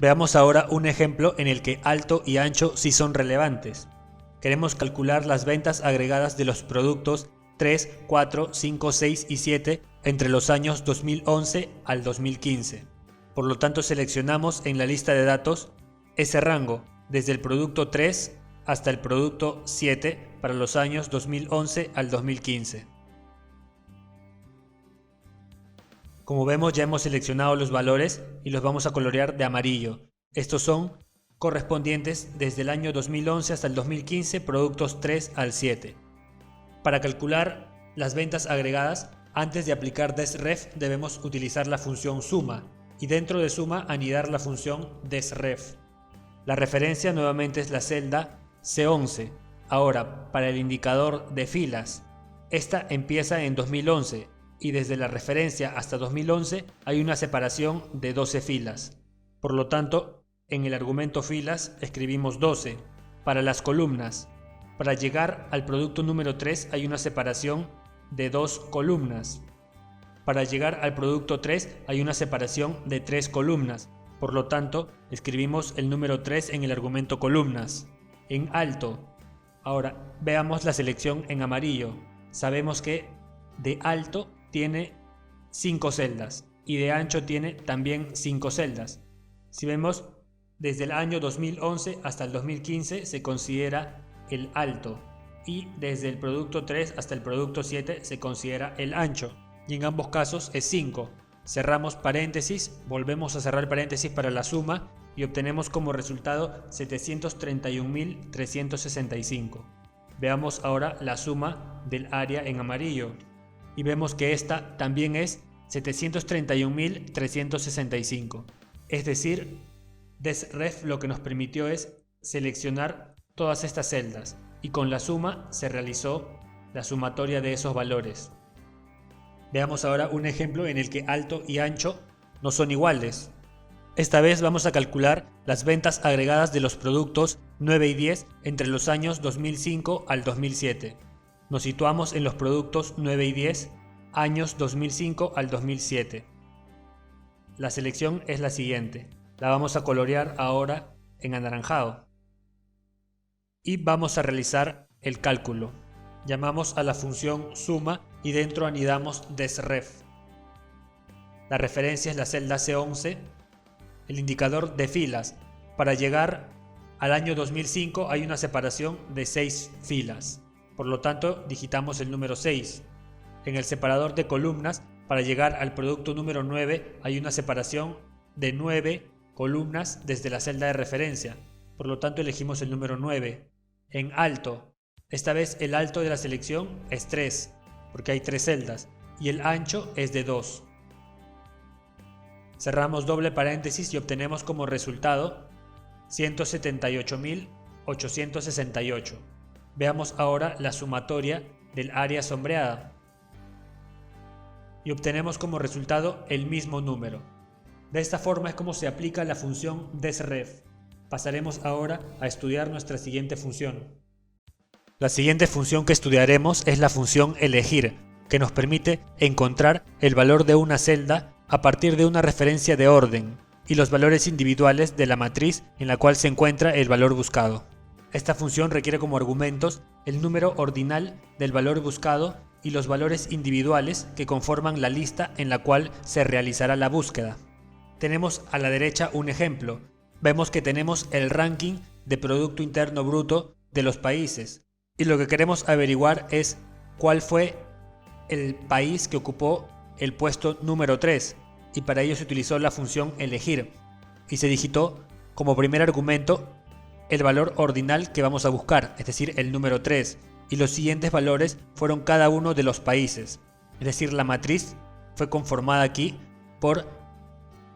Veamos ahora un ejemplo en el que alto y ancho sí son relevantes. Queremos calcular las ventas agregadas de los productos 3, 4, 5, 6 y 7 entre los años 2011 al 2015. Por lo tanto, seleccionamos en la lista de datos ese rango, desde el producto 3 hasta el producto 7 para los años 2011 al 2015. Como vemos, ya hemos seleccionado los valores y los vamos a colorear de amarillo. Estos son correspondientes desde el año 2011 hasta el 2015, productos 3 al 7. Para calcular las ventas agregadas, antes de aplicar desref debemos utilizar la función suma y dentro de suma anidar la función desref. La referencia nuevamente es la celda C11. Ahora, para el indicador de filas, esta empieza en 2011 y desde la referencia hasta 2011 hay una separación de 12 filas. Por lo tanto, en el argumento filas escribimos 12. Para las columnas, para llegar al producto número 3 hay una separación de 2 columnas. Para llegar al producto 3 hay una separación de 3 columnas. Por lo tanto, escribimos el número 3 en el argumento columnas. En alto, ahora veamos la selección en amarillo. Sabemos que de alto tiene 5 celdas y de ancho tiene también 5 celdas. Si vemos, desde el año 2011 hasta el 2015 se considera el alto y desde el producto 3 hasta el producto 7 se considera el ancho y en ambos casos es 5. Cerramos paréntesis, volvemos a cerrar paréntesis para la suma y obtenemos como resultado 731.365. Veamos ahora la suma del área en amarillo y vemos que esta también es 731.365. Es decir, desref lo que nos permitió es seleccionar todas estas celdas y con la suma se realizó la sumatoria de esos valores. Veamos ahora un ejemplo en el que alto y ancho no son iguales. Esta vez vamos a calcular las ventas agregadas de los productos 9 y 10 entre los años 2005 al 2007. Nos situamos en los productos 9 y 10, años 2005 al 2007. La selección es la siguiente. La vamos a colorear ahora en anaranjado. Y vamos a realizar el cálculo. Llamamos a la función suma y dentro anidamos desref. La referencia es la celda C11. El indicador de filas. Para llegar al año 2005 hay una separación de 6 filas. Por lo tanto, digitamos el número 6. En el separador de columnas, para llegar al producto número 9 hay una separación de 9 columnas desde la celda de referencia. Por lo tanto, elegimos el número 9. En alto, esta vez el alto de la selección es 3, porque hay 3 celdas, y el ancho es de 2. Cerramos doble paréntesis y obtenemos como resultado 178.868. Veamos ahora la sumatoria del área sombreada. Y obtenemos como resultado el mismo número. De esta forma es como se aplica la función desref. Pasaremos ahora a estudiar nuestra siguiente función. La siguiente función que estudiaremos es la función elegir, que nos permite encontrar el valor de una celda a partir de una referencia de orden y los valores individuales de la matriz en la cual se encuentra el valor buscado. Esta función requiere como argumentos el número ordinal del valor buscado y los valores individuales que conforman la lista en la cual se realizará la búsqueda. Tenemos a la derecha un ejemplo. Vemos que tenemos el ranking de Producto Interno Bruto de los países y lo que queremos averiguar es cuál fue el país que ocupó el puesto número 3 y para ello se utilizó la función elegir y se digitó como primer argumento el valor ordinal que vamos a buscar, es decir, el número 3, y los siguientes valores fueron cada uno de los países, es decir, la matriz fue conformada aquí por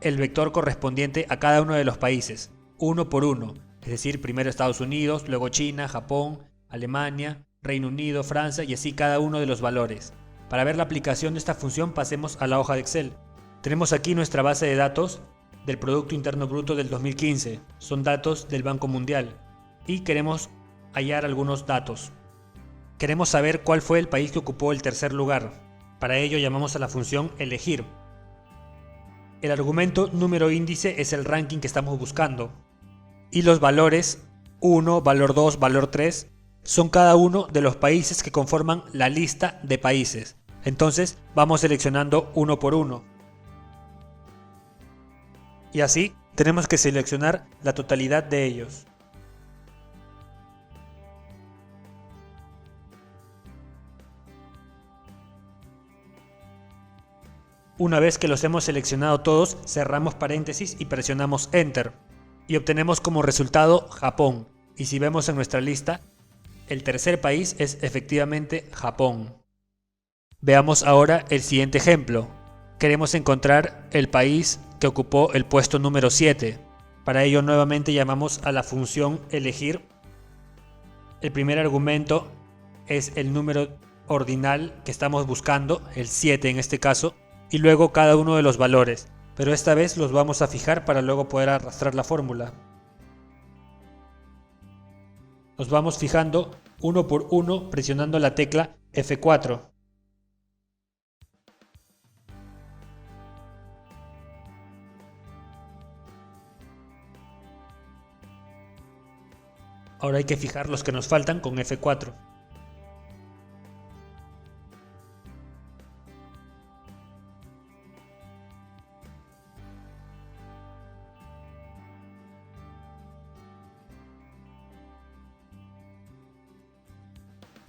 el vector correspondiente a cada uno de los países, uno por uno, es decir, primero Estados Unidos, luego China, Japón, Alemania, Reino Unido, Francia y así cada uno de los valores. Para ver la aplicación de esta función pasemos a la hoja de Excel. Tenemos aquí nuestra base de datos del Producto Interno Bruto del 2015. Son datos del Banco Mundial y queremos hallar algunos datos. Queremos saber cuál fue el país que ocupó el tercer lugar. Para ello llamamos a la función elegir. El argumento número índice es el ranking que estamos buscando. Y los valores 1, valor 2, valor 3 son cada uno de los países que conforman la lista de países. Entonces vamos seleccionando uno por uno. Y así tenemos que seleccionar la totalidad de ellos. Una vez que los hemos seleccionado todos, cerramos paréntesis y presionamos Enter. Y obtenemos como resultado Japón. Y si vemos en nuestra lista, el tercer país es efectivamente Japón. Veamos ahora el siguiente ejemplo. Queremos encontrar el país que ocupó el puesto número 7. Para ello nuevamente llamamos a la función elegir. El primer argumento es el número ordinal que estamos buscando, el 7 en este caso, y luego cada uno de los valores, pero esta vez los vamos a fijar para luego poder arrastrar la fórmula. Los vamos fijando uno por uno presionando la tecla F4. Ahora hay que fijar los que nos faltan con F4.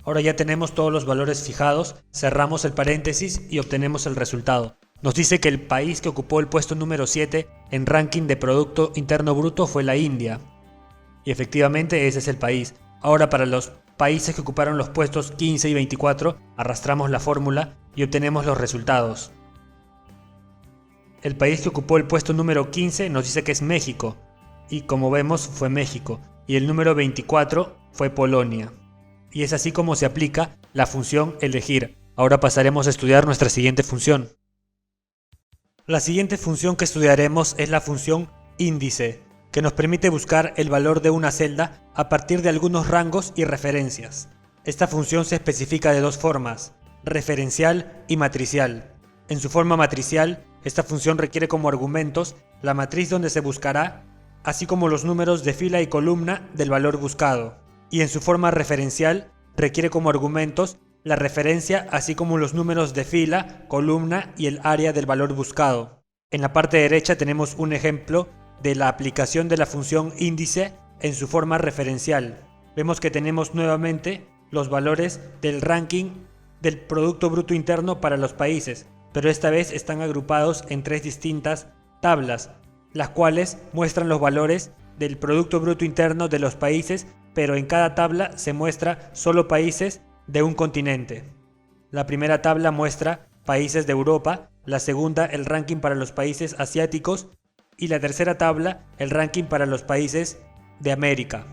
Ahora ya tenemos todos los valores fijados, cerramos el paréntesis y obtenemos el resultado. Nos dice que el país que ocupó el puesto número 7 en ranking de Producto Interno Bruto fue la India. Y efectivamente ese es el país. Ahora para los países que ocuparon los puestos 15 y 24, arrastramos la fórmula y obtenemos los resultados. El país que ocupó el puesto número 15 nos dice que es México. Y como vemos fue México. Y el número 24 fue Polonia. Y es así como se aplica la función elegir. Ahora pasaremos a estudiar nuestra siguiente función. La siguiente función que estudiaremos es la función índice, que nos permite buscar el valor de una celda a partir de algunos rangos y referencias. Esta función se especifica de dos formas, referencial y matricial. En su forma matricial, esta función requiere como argumentos la matriz donde se buscará, así como los números de fila y columna del valor buscado. Y en su forma referencial requiere como argumentos la referencia así como los números de fila, columna y el área del valor buscado. En la parte derecha tenemos un ejemplo de la aplicación de la función índice en su forma referencial. Vemos que tenemos nuevamente los valores del ranking del Producto Bruto Interno para los países, pero esta vez están agrupados en tres distintas tablas, las cuales muestran los valores del Producto Bruto Interno de los países, pero en cada tabla se muestra solo países de un continente. La primera tabla muestra países de Europa, la segunda el ranking para los países asiáticos y la tercera tabla el ranking para los países de América.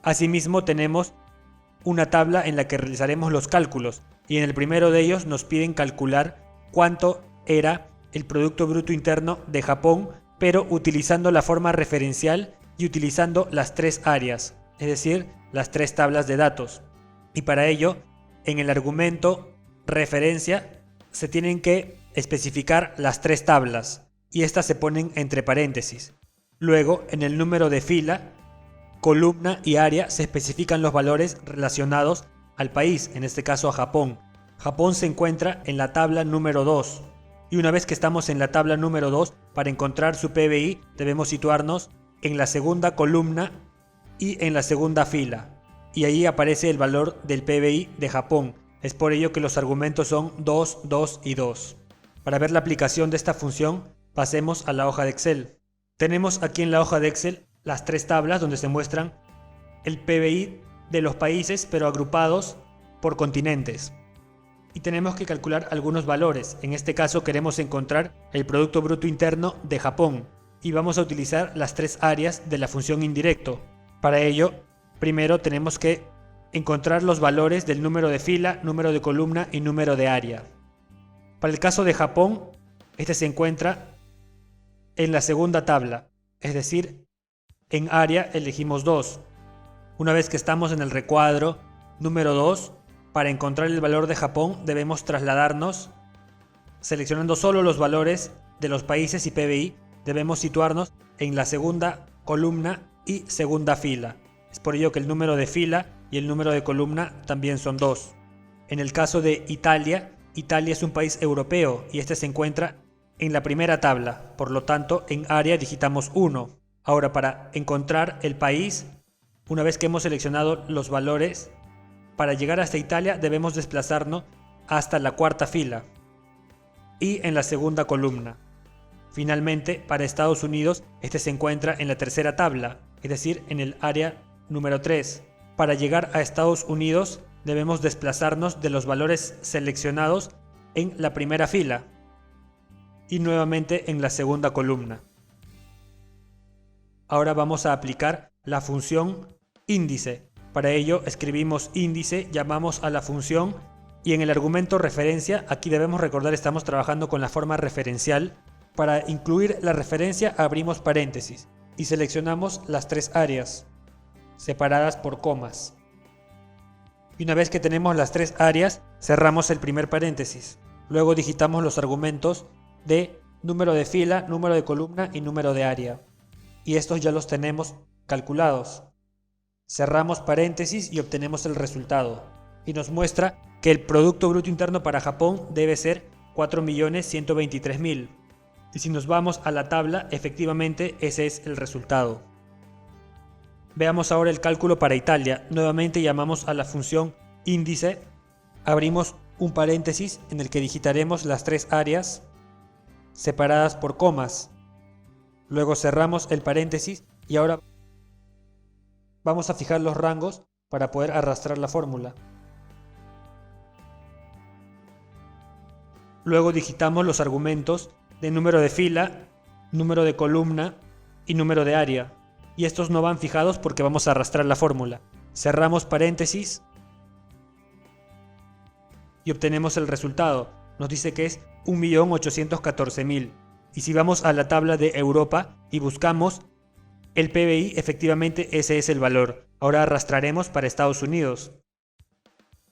Asimismo tenemos una tabla en la que realizaremos los cálculos y en el primero de ellos nos piden calcular cuánto era el Producto Bruto Interno de Japón, pero utilizando la forma referencial y utilizando las tres áreas, es decir, las tres tablas de datos. Y para ello, en el argumento referencia se tienen que especificar las tres tablas y estas se ponen entre paréntesis. Luego, en el número de fila, columna y área se especifican los valores relacionados al país, en este caso a Japón. Japón se encuentra en la tabla número 2. Y una vez que estamos en la tabla número 2, para encontrar su PBI debemos situarnos en la segunda columna y en la segunda fila. Y ahí aparece el valor del PBI de Japón. Es por ello que los argumentos son 2, 2 y 2. Para ver la aplicación de esta función, pasemos a la hoja de Excel. Tenemos aquí en la hoja de Excel las tres tablas donde se muestran el PBI de los países, pero agrupados por continentes. Y tenemos que calcular algunos valores. En este caso queremos encontrar el Producto Bruto Interno de Japón y vamos a utilizar las tres áreas de la función indirecto. Para ello, primero tenemos que encontrar los valores del número de fila, número de columna y número de área. Para el caso de Japón, este se encuentra en la segunda tabla, es decir, en área elegimos 2. Una vez que estamos en el recuadro número 2, para encontrar el valor de Japón debemos trasladarnos seleccionando solo los valores de los países y PBI, debemos situarnos en la segunda columna y segunda fila. Es por ello que el número de fila y el número de columna también son 2. En el caso de Italia, Italia es un país europeo y este se encuentra en la primera tabla, por lo tanto en área digitamos 1. Ahora, para encontrar el país, una vez que hemos seleccionado los valores, para llegar hasta Italia debemos desplazarnos hasta la cuarta fila y en la segunda columna. Finalmente, para Estados Unidos, este se encuentra en la tercera tabla, es decir, en el área número 3. Para llegar a Estados Unidos debemos desplazarnos de los valores seleccionados en la primera fila y nuevamente en la segunda columna. Ahora vamos a aplicar la función índice. Para ello escribimos índice, llamamos a la función y en el argumento referencia, aquí debemos recordar estamos trabajando con la forma referencial. Para incluir la referencia abrimos paréntesis y seleccionamos las 3 áreas separadas por comas. Y una vez que tenemos las 3 áreas, cerramos el primer paréntesis. Luego digitamos los argumentos de número de fila, número de columna y número de área. Y estos ya los tenemos calculados. Cerramos paréntesis y obtenemos el resultado. Y nos muestra que el Producto Bruto Interno para Japón debe ser 4.123.000. Y si nos vamos a la tabla, efectivamente ese es el resultado. Veamos ahora el cálculo para Italia. Nuevamente llamamos a la función índice, abrimos un paréntesis en el que digitaremos las 3 áreas separadas por comas. Luego cerramos el paréntesis y ahora vamos a fijar los rangos para poder arrastrar la fórmula. Luego digitamos los argumentos de número de fila, número de columna y número de área. Y estos no van fijados porque vamos a arrastrar la fórmula. Cerramos paréntesis y obtenemos el resultado. Nos dice que es 1.814.000. Y si vamos a la tabla de Europa y buscamos el PBI, efectivamente ese es el valor. Ahora arrastraremos para Estados Unidos.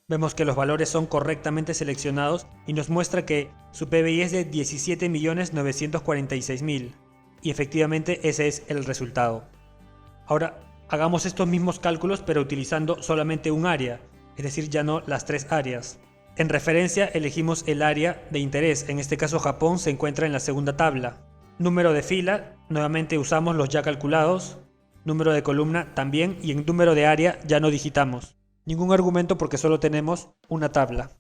Vemos que los valores son correctamente seleccionados y nos muestra que su PBI es de 17.946.000. Y efectivamente ese es el resultado. Ahora hagamos estos mismos cálculos pero utilizando solamente un área, es decir, ya no las 3 áreas. En referencia elegimos el área de interés, en este caso Japón se encuentra en la segunda tabla. Número de fila, nuevamente usamos los ya calculados. Número de columna también y en número de área ya no digitamos ningún argumento porque solo tenemos una tabla.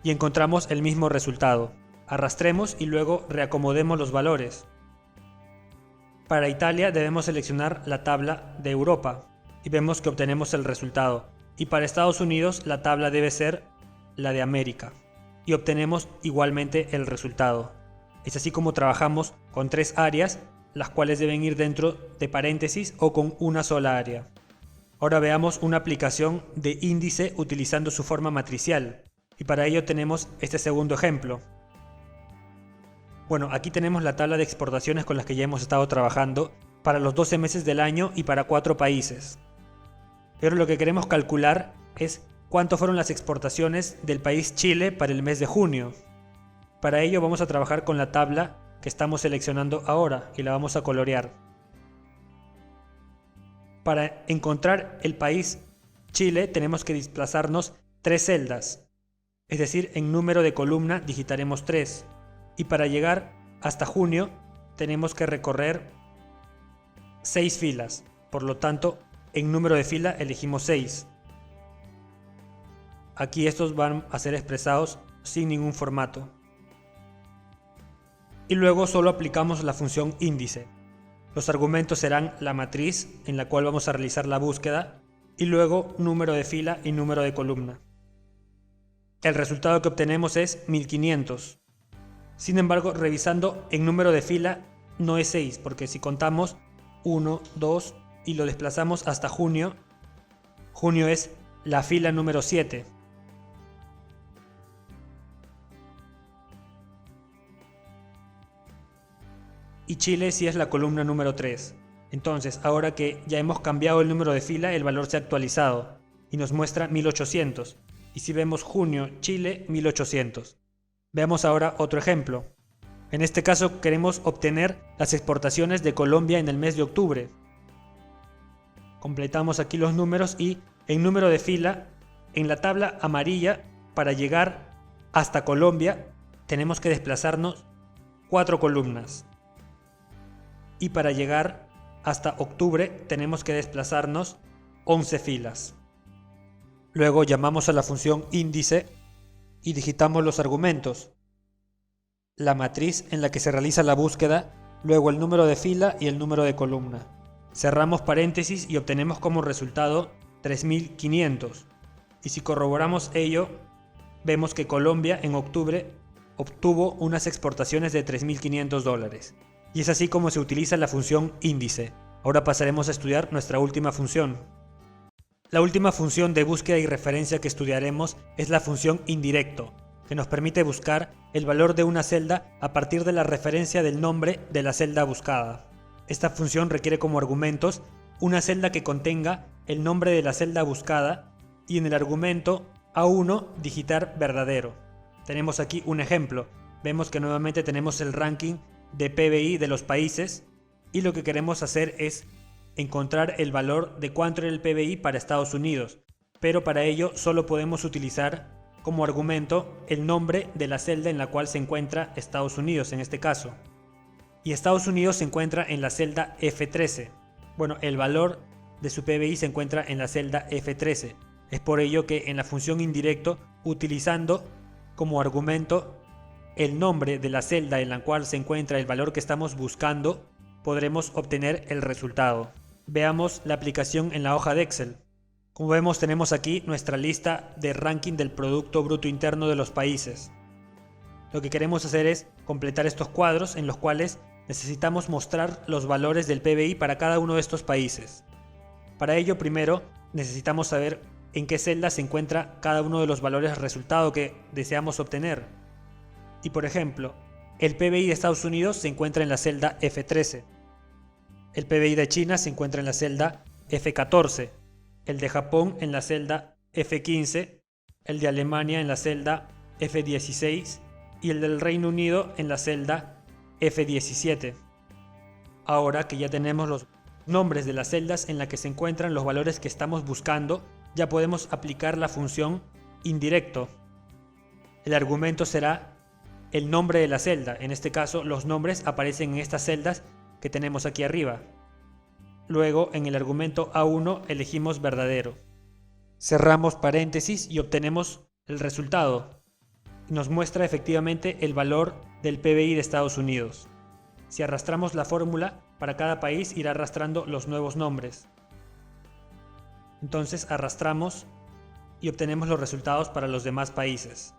Y encontramos el mismo resultado. Arrastremos y luego reacomodemos los valores. Para Italia debemos seleccionar la tabla de Europa y vemos que obtenemos el resultado. Y para Estados Unidos la tabla debe ser la de América y obtenemos igualmente el resultado. Es así como trabajamos con 3 áreas, las cuales deben ir dentro de paréntesis o con una sola área. Ahora veamos una aplicación de índice utilizando su forma matricial y para ello tenemos este segundo ejemplo. Bueno, aquí tenemos la tabla de exportaciones con las que ya hemos estado trabajando para los 12 meses del año y para 4 países. Pero lo que queremos calcular es cuánto fueron las exportaciones del país Chile para el mes de junio. Para ello vamos a trabajar con la tabla que estamos seleccionando ahora y la vamos a colorear. Para encontrar el país Chile tenemos que desplazarnos 3 celdas, es decir, en número de columna digitaremos 3. Y para llegar hasta junio tenemos que recorrer 6 filas, por lo tanto en número de fila elegimos 6. Aquí estos van a ser expresados sin ningún formato. Y luego solo aplicamos la función índice. Los argumentos serán la matriz en la cual vamos a realizar la búsqueda y luego número de fila y número de columna. El resultado que obtenemos es 1500. Sin embargo, revisando en número de fila no es 6, porque si contamos 1, 2 y lo desplazamos hasta junio, junio es la fila número 7. Y Chile sí es la columna número 3. Entonces, ahora que ya hemos cambiado el número de fila, el valor se ha actualizado y nos muestra 1800. Y si vemos junio, Chile, 1800. Veamos ahora otro ejemplo. En este caso queremos obtener las exportaciones de Colombia en el mes de octubre. Completamos aquí los números y en número de fila, en la tabla amarilla, para llegar hasta Colombia tenemos que desplazarnos 4 columnas. Y para llegar hasta octubre tenemos que desplazarnos 11 filas. Luego llamamos a la función índice y digitamos los argumentos, la matriz en la que se realiza la búsqueda, luego el número de fila y el número de columna. Cerramos paréntesis y obtenemos como resultado 3.500. Y si corroboramos ello, vemos que Colombia en octubre obtuvo unas exportaciones de $3.500. Y es así como se utiliza la función índice. Ahora pasaremos a estudiar nuestra última función. La última función de búsqueda y referencia que estudiaremos es la función indirecto, que nos permite buscar el valor de una celda a partir de la referencia del nombre de la celda buscada. Esta función requiere como argumentos una celda que contenga el nombre de la celda buscada y en el argumento A1 digitar verdadero. Tenemos aquí un ejemplo. Vemos que nuevamente tenemos el ranking de PBI de los países y lo que queremos hacer es encontrar el valor de cuánto era el PBI para Estados Unidos, pero para ello solo podemos utilizar como argumento el nombre de la celda en la cual se encuentra Estados Unidos en este caso. Y Estados Unidos se encuentra en la celda F13. Bueno, el valor de su PBI se encuentra en la celda F13. Es por ello que en la función indirecto, utilizando como argumento el nombre de la celda en la cual se encuentra el valor que estamos buscando, podremos obtener el resultado. Veamos la aplicación en la hoja de Excel. Como vemos, tenemos aquí nuestra lista de ranking del Producto Bruto Interno de los países. Lo que queremos hacer es completar estos cuadros en los cuales necesitamos mostrar los valores del PBI para cada uno de estos países. Para ello, primero necesitamos saber en qué celda se encuentra cada uno de los valores resultado que deseamos obtener. Y por ejemplo, el PBI de Estados Unidos se encuentra en la celda F13. El PBI de China se encuentra en la celda F14, el de Japón en la celda F15, el de Alemania en la celda F16 y el del Reino Unido en la celda F17. Ahora que ya tenemos los nombres de las celdas en las que se encuentran los valores que estamos buscando, ya podemos aplicar la función indirecto. El argumento será el nombre de la celda. En este caso, los nombres aparecen en estas celdas que tenemos aquí arriba. Luego, en el argumento A1 elegimos verdadero. Cerramos paréntesis y obtenemos el resultado. Nos muestra efectivamente el valor del PBI de Estados Unidos. Si arrastramos la fórmula, para cada país irá arrastrando los nuevos nombres. Entonces arrastramos y obtenemos los resultados para los demás países.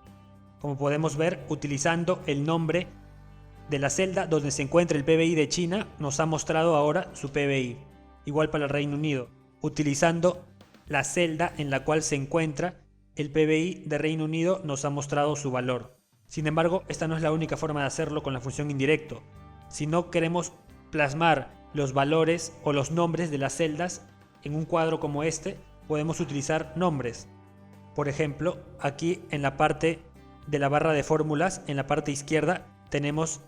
Como podemos ver, utilizando el nombre de la celda donde se encuentra el PBI de China, nos ha mostrado ahora su PBI. Igual para el Reino Unido, utilizando la celda en la cual se encuentra el PBI de Reino Unido, nos ha mostrado su valor. Sin embargo, esta no es la única forma de hacerlo con la función indirecto. Si no queremos plasmar los valores o los nombres de las celdas en un cuadro como este, podemos utilizar nombres. Por ejemplo, aquí en la parte de la barra de fórmulas, en la parte izquierda, tenemos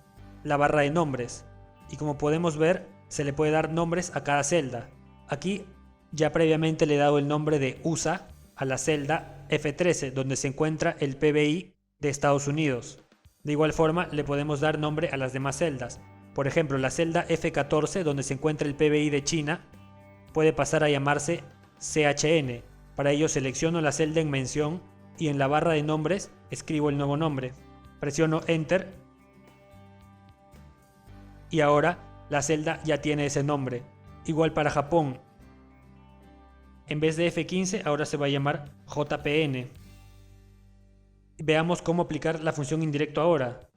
la barra de nombres. Y como podemos ver, se le puede dar nombres a cada celda. Aquí ya previamente le he dado el nombre de USA a la celda F13, donde se encuentra el PBI de Estados Unidos. De igual forma, le podemos dar nombre a las demás celdas. Por ejemplo, la celda F14, donde se encuentra el PBI de China, puede pasar a llamarse CHN. Para ello selecciono la celda en mención y en la barra de nombres escribo el nuevo nombre. Presiono Enter y ahora la celda ya tiene ese nombre. Igual para Japón. En vez de F15 ahora se va a llamar JPN. Veamos cómo aplicar la función indirecto ahora.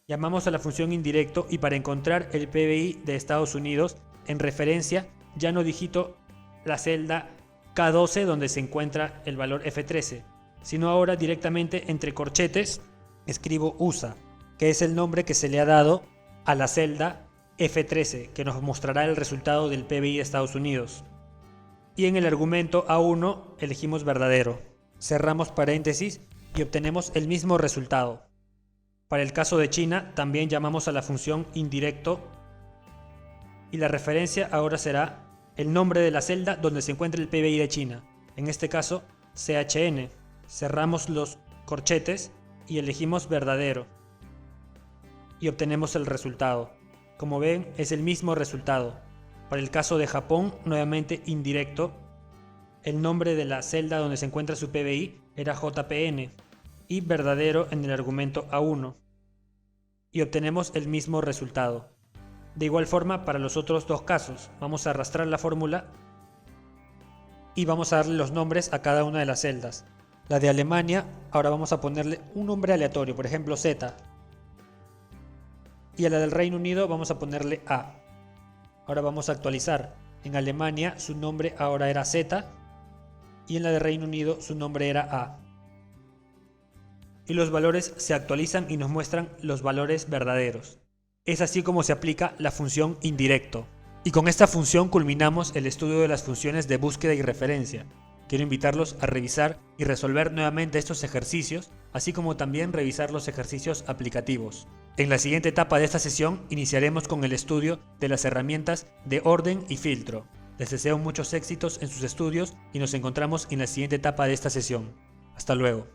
Llamamos a la función indirecto y para encontrar el PBI de Estados Unidos en referencia ya no digito la celda K12 donde se encuentra el valor F13, sino ahora directamente entre corchetes escribo USA, que es el nombre que se le ha dado a la celda F13, que nos mostrará el resultado del PBI de Estados Unidos. Y en el argumento A1 elegimos verdadero. Cerramos paréntesis y obtenemos el mismo resultado. Para el caso de China, también llamamos a la función indirecto y la referencia ahora será el nombre de la celda donde se encuentra el PBI de China. En este caso, CHN. Cerramos los corchetes y elegimos verdadero. Y obtenemos el resultado. Como ven, es el mismo resultado. Para el caso de Japón, nuevamente indirecto. El nombre de la celda donde se encuentra su PBI era JPN y verdadero en el argumento A1. Y obtenemos el mismo resultado. De igual forma, para los otros dos casos, vamos a arrastrar la fórmula y vamos a darle los nombres a cada una de las celdas. La de Alemania, ahora vamos a ponerle un nombre aleatorio, por ejemplo Z. Y a la del Reino Unido vamos a ponerle A. Ahora vamos a actualizar. En Alemania su nombre ahora era Z y en la de Reino Unido su nombre era A. Y los valores se actualizan y nos muestran los valores verdaderos. Es así como se aplica la función indirecto. Y con esta función culminamos el estudio de las funciones de búsqueda y referencia. Quiero invitarlos a revisar y resolver nuevamente estos ejercicios, así como también revisar los ejercicios aplicativos. En la siguiente etapa de esta sesión iniciaremos con el estudio de las herramientas de orden y filtro. Les deseo muchos éxitos en sus estudios y nos encontramos en la siguiente etapa de esta sesión. Hasta luego.